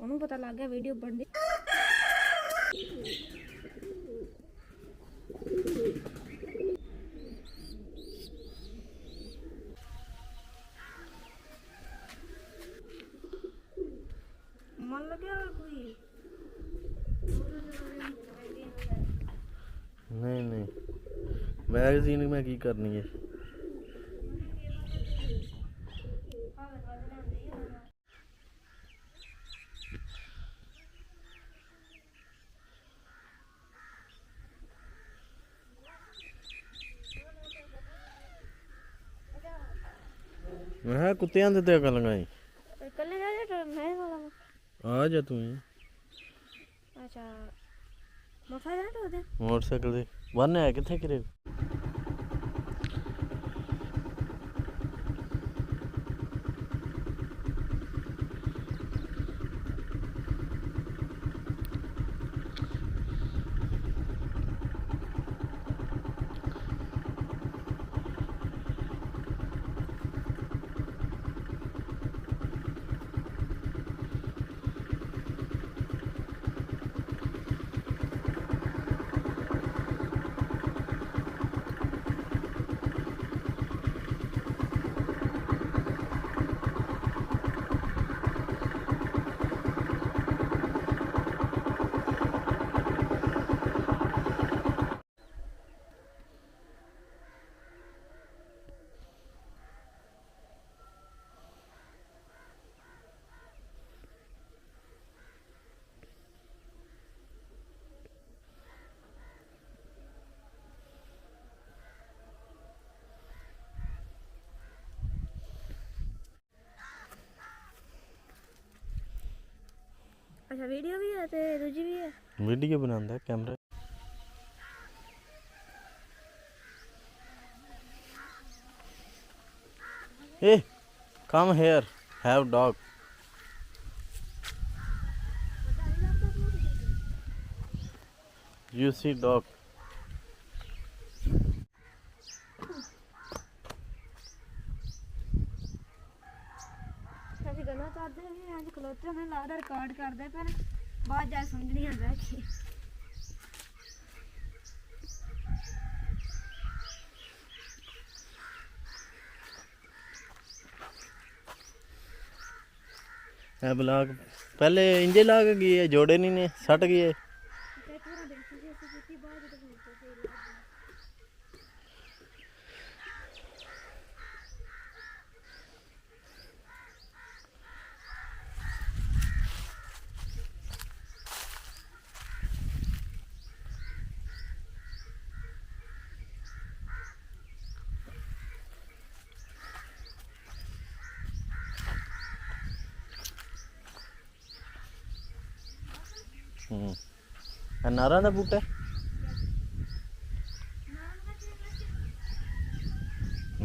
ਉਹਨੂੰ ਪਤਾ ਲੱਗ ਗਿਆ ਵੀਡੀਓ ਬਣਦੀ। ਮਨ ਲੱਗਿਆ ਕੋਈ नहीं मैगजीन में की करनी है। मैं कुत्तियां दे ते अकल लगाई कल्ले जा मैं वाला आ जा तू अच्छा मोटरसाइकिल दे वन है किथे किरे अच्छा वीडियो भी है ते दूजी भी है वीडियो बनांदा camera A come here have dog you see dog ਅਸੀਂ ਗੱਲਾਂ ਕਰਦੇ ਹਾਂ ਅੱਜ ਖਲੋਤੇ ਹੋਣੇ ਲੱਗਦਾ ਰਿਕਾਰਡ ਕਰਦੇ ਪਰ ਬਾਅਦ ਜਾ ਸਮਝ ਨਹੀਂ ਆਉਂਦਾ ਕਿ है ब्लॉग पहले इंजे ला के गए जोड़े नहीं ने सट गए नारा का बूटा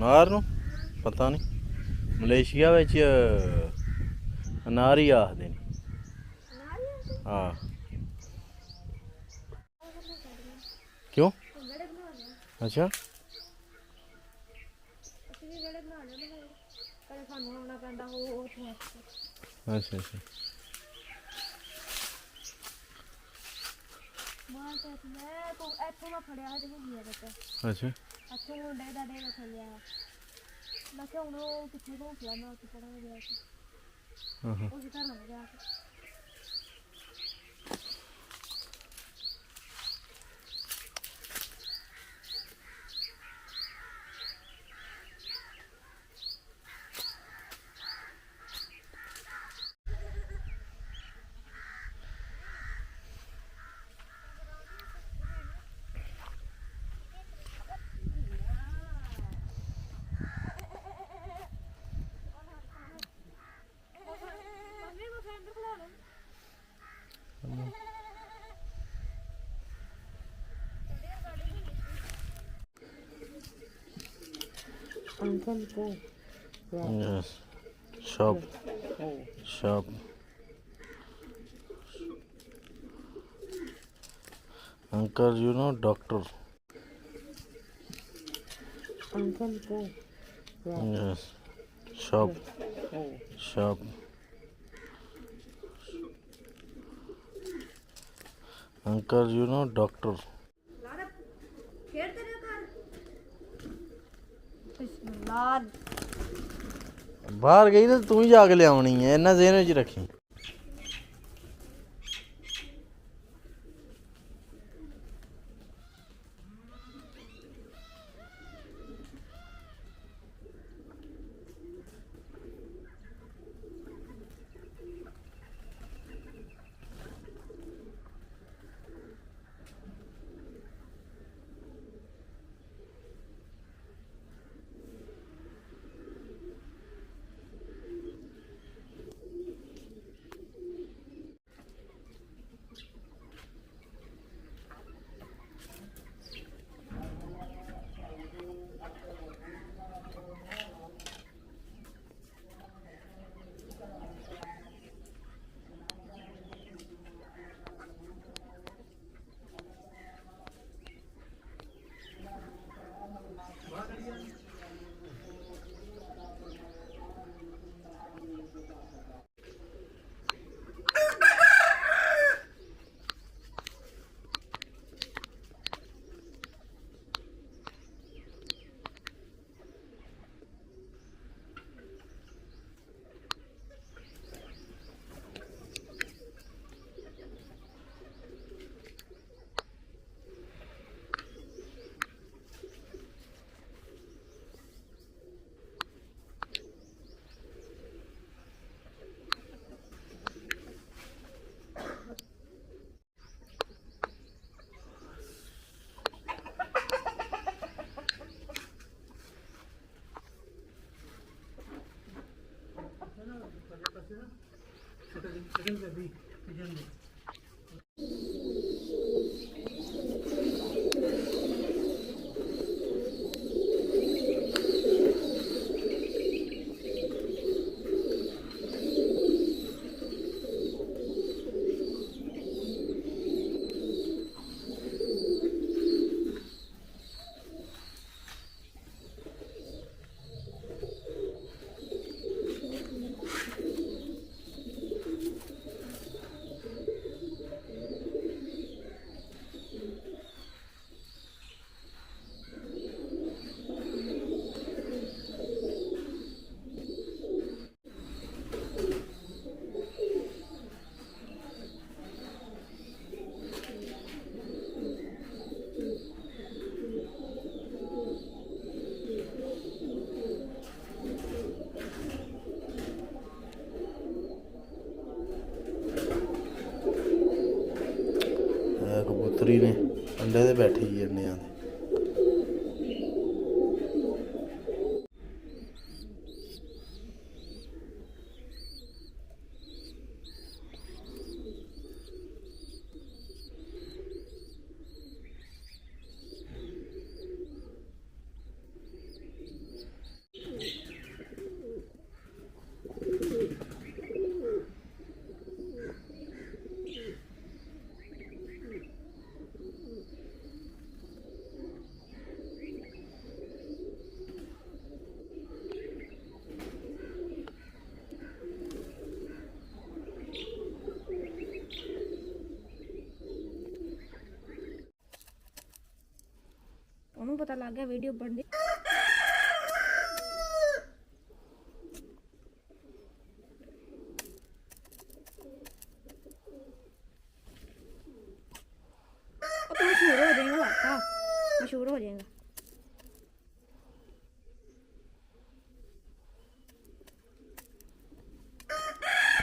नार नूं पता नहीं मलेशिया विच अनार ही आखदे ने हाँ क्यों अच्छा अच्छा अच्छा अच्छा ਅੱਛਾ ਮੁੰਡੇ ਦਾ ਡੇਗਾ ਚੱਲਿਆ ਮੈਂ ਕਿਹਾ ਹੁਣ ਉਹ ਕਿੱਥੇ ਘੁੰਮਿਆ ਮੈਂ ਉੱਥੇ ਪੜਾ ਗਿਆ ਸੀ ਉਹ ਜਿੱਦਾਂ ਹੋ ਗਿਆ Uncle go. Yes. Shop. Shop. Uncle, you know doctor. Uncle go. Yes. Shop. Shop. Uncle you know doctor. ਲਾੜਾ ਖੇਡ ਤੇਰੇ ਘਰ ਬਿਸਮਿਲ੍ਲਾਹ। ਬਾਹਰ ਗਈ ਤਾਂ ਤੂੰ ਹੀ ਜਾ ਕੇ ਲਿਆਉਣੀ ਹੈ, ਇਹਨਾਂ ਜ਼ਹਿਨ ਵਿੱਚ ਰੱਖੀ। ਕਬੂਤਰੀ ਨੇ ਅੰਡੇ ਤੇ ਬੈਠੀ ਜੀ ਅੰਡਿਆਂ ਦੇ। ਉਹਨੂੰ ਪਤਾ ਲੱਗ ਗਿਆ ਵੀਡੀਓ ਬਣਦੀ। ਉਹ ਤਾਂ ਮਸ਼ਹੂਰ ਹੋ ਜਾਏਗਾ, ਮਸ਼ਹੂਰ ਹੋ ਜਾਏਗਾ।